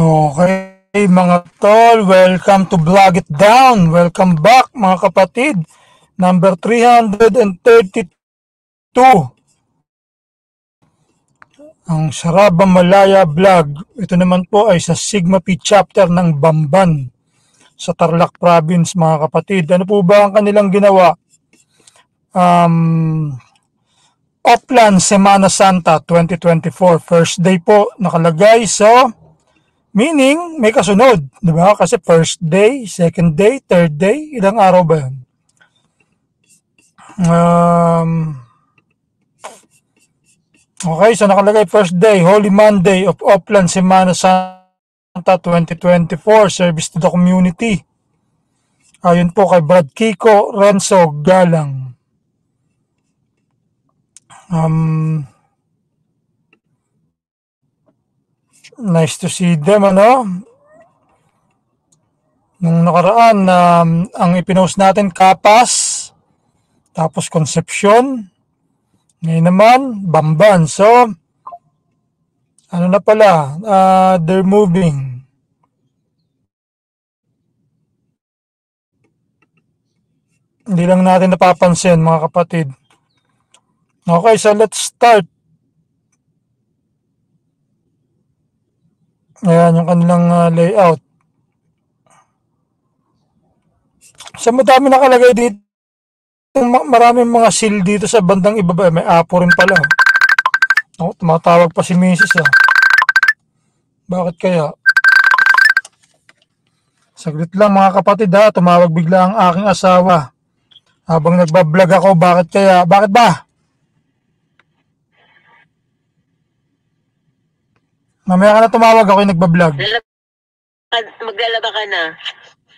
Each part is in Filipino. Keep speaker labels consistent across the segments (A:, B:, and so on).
A: Okay, mga tol, welcome to Vlog It Down. Welcome back, mga kapatid. Number 332. Ang Saraba Malaya Vlog. Ito naman po ay sa Sigma P chapter ng Bamban sa Tarlac Province, mga kapatid. Ano po ba ang kanilang ginawa? Oplan Semana Santa 2024. First day po nakalagay. So, meaning, may kasunod, di ba? Kasi first day, second day, third day, ilang araw ba yun? Okay, so nakalagay first day, Holy Monday of Oplan Semana Santa 2024, service to the community. Ayun po kay Brad Kiko Renzo Galang. Nice to see them, ano? Nung nakaraan, ang ipinost natin, Kapas, tapos Concepcion, ngayon naman, Bamban. So, ano na pala, they're moving. Hindi lang natin napapansin, mga kapatid. Okay, so let's start. Ayan yung kanilang layout. So, madami nakalagay dito. Maraming mga seal dito sa bandang ibaba. May apo rin pala. Oh, tumatawag pa si Mrs. Bakit kaya? Saglit lang, mga kapatid, tumawag bigla ang aking asawa. Habang nagbablog ako, bakit kaya? Bakit ba? Mamaya ka na tumawag, ako yung nagbablog.
B: Maglalaba ka na.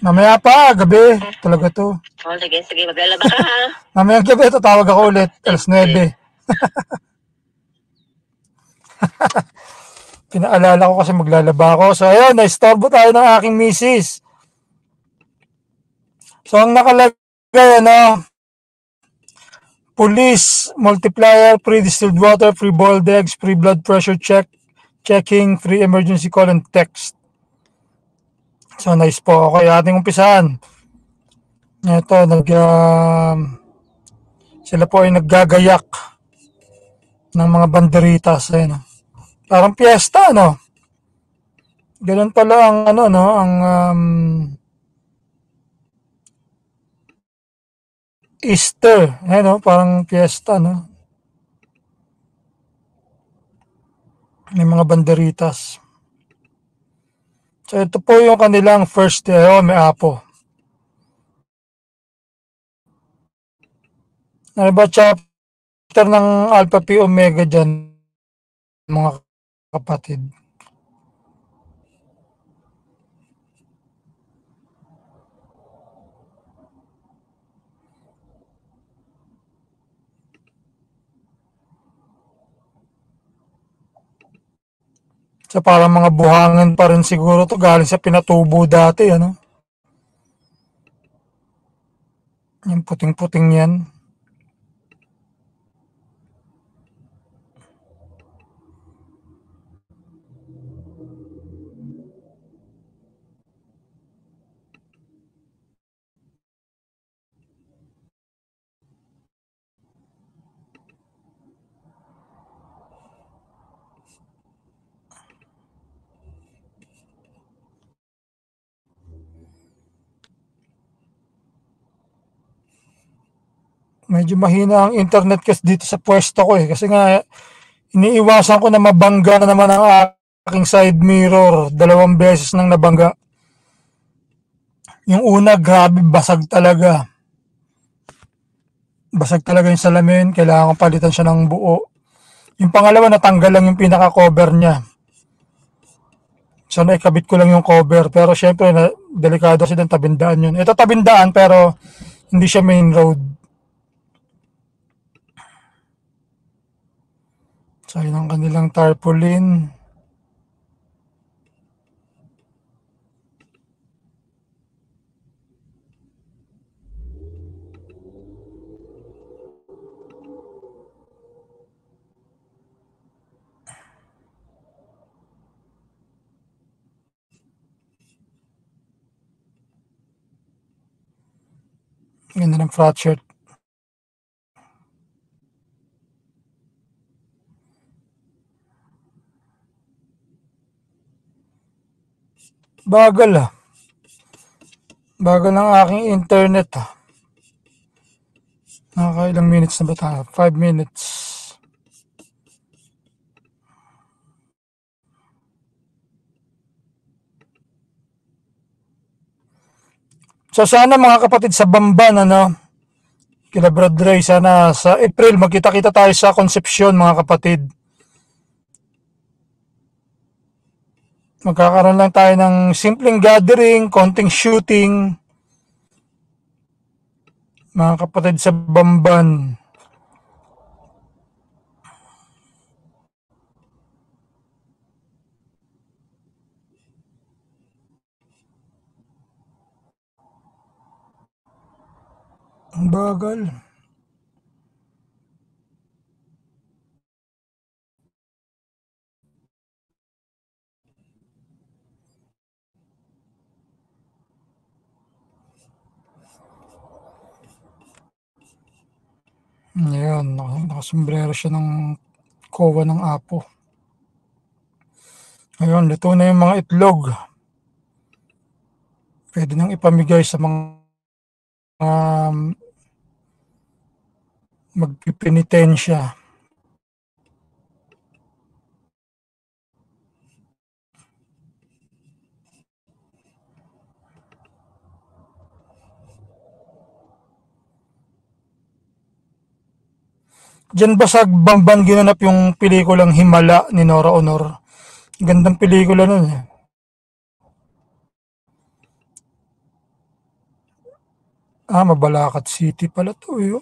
A: Mamaya pa, gabi. Talaga to.
B: Oh, sige, maglalaba ka ha.
A: Mamaya gabi, tatawag ako ulit. Alas 9. Pinaalala ko kasi maglalaba ako. So, ayun, naistorbo tayo ng aking misis. So, ang nakalagay, police, multiplier, free distilled water, free boiled eggs, free blood pressure checking, free emergency call and text. So, nice po. Okay, ating umpisahan. Ito, sila po ay naggagayak ng mga banderitas. Ayun, parang piyesta, no? Ganun pala ang, Easter. Ayun, parang piyesta, no? May mga banderitas. So, ito po yung kanilang first day. Oh, may apo. Ano ba chapter ng Alpha P Omega dyan, mga kapatid? So, parang mga buhangin pa rin siguro to galing sa pinatubo dati, ano? Yung puting-puting yan. Medyo mahina ang internet kasi dito sa pwesto ko kasi nga iniiwasan ko na mabangga na naman ang aking side mirror. 2 beses nang nabangga. Yung una, grabe, basag talaga. Basag talaga yung salamin. Kailangan palitan siya ng buo. Yung pangalawa, natanggal lang yung pinaka-cover niya. So, naikabit ko lang yung cover. Pero syempre, delikado kasi din tabindaan yun. Ito tabindaan pero hindi siya main road. So, yun ang kanilang tarpaulin. Ganda ng flat shirt. Bagal ah. Bagal ng aking internet ah. Nakakailang minutes na ba tayo? 5 minutes. So sana mga kapatid sa Bamban, kila Brad Ray, sana sa April magkita-kita tayo sa Concepcion mga kapatid. Magkakaroon lang tayo ng simpleng gathering, konting shooting. Mga kapatid sa Bamban. Ang bagal. Ayan, nakasombrero siya ng kowa ng apo. Ayun, luto na yung mga itlog. Pwede nang ipamigay sa mga magpipinitensya. Diyan ba sa Bamban ginanap yung pelikulang Himala ni Nora Honor? Gandang pelikula nun eh. Mabalacat City pala to eh.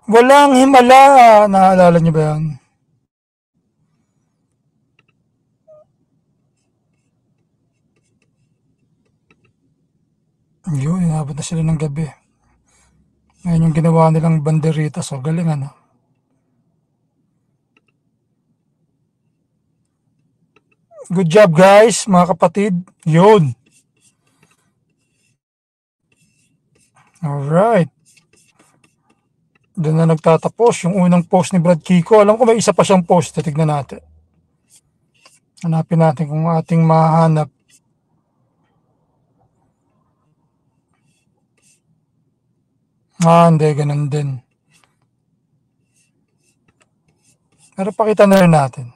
A: Walang Himala. Naalala niyo ba yan? Yun, inabot na sila ng gabi. Ngayon yung ginawa nilang banderita. So, galing ano. Good job guys, mga kapatid. Yun. Alright. Doon na nagtatapos yung unang post ni Brad Kiko. Alam ko may isa pa siyang post. Titignan natin. Hanapin natin kung ating mahanap. Hindi. Ganun din. Pero pakita na rin natin.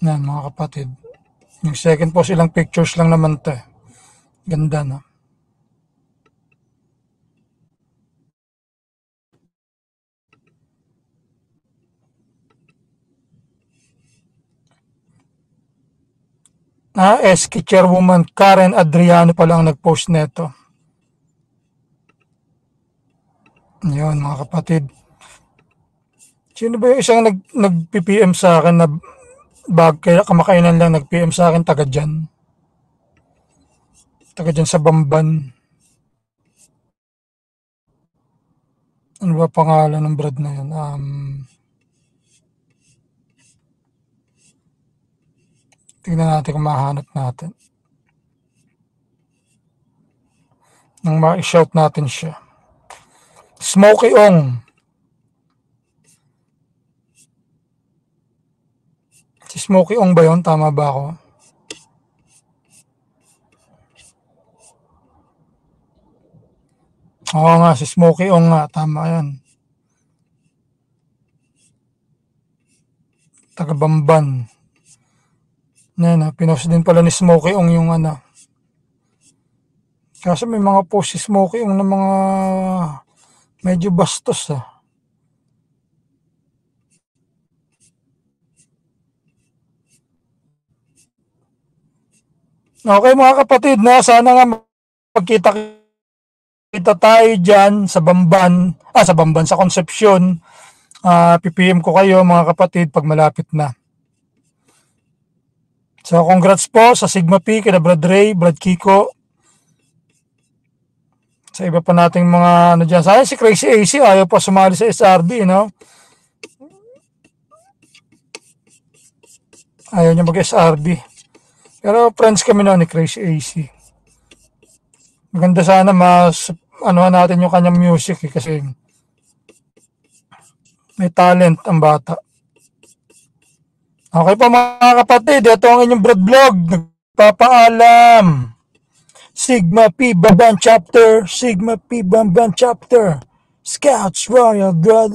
A: Yan mga kapatid. Yung second post, ilang pictures lang naman to. Ganda no. SK Chairwoman Karen Adriano pala ang nag-post neto. Yun mga kapatid. Sino ba yung isang nag-PPM sa akin na kaya kamakainan lang nag-PM sa akin taga dyan sa Bamban. Ano ba pangalan ng Brad na yun? Tingnan natin kung mahanap natin. Nang ma-shout natin siya. Smokey Ong. Si Smokey Ong ba yun? Tama ba ako? Oo nga, si Smokey Ong nga. Tama yan. Taga Bamban. Yan, pinost din pala ni Smokey Ong yung ano. Kasi may mga post si Smokey Ong na mga medyo bastos Okay mga kapatid, sana nga magkita-kita tayo dyan sa Bamban, sa Concepcion. PPM ko kayo mga kapatid pag malapit na. So congrats po sa Sigma P, kina Brad Ray, Brad Kiko, sa iba pa nating mga dyan. Sayang si Crazy AC, ayaw pa sumali sa SRB, no? Ayaw niya mag-SRB. Pero friends kami na ni Crazy AC. Maganda sana natin yung kanyang music kasi may talent ang bata. Okay po mga kapatid, ito ang inyong Brad Vlog. Nagpapaalam. Sigma P Bamban Chapter, Sigma P Bamban Chapter, Scouts Royal Brother.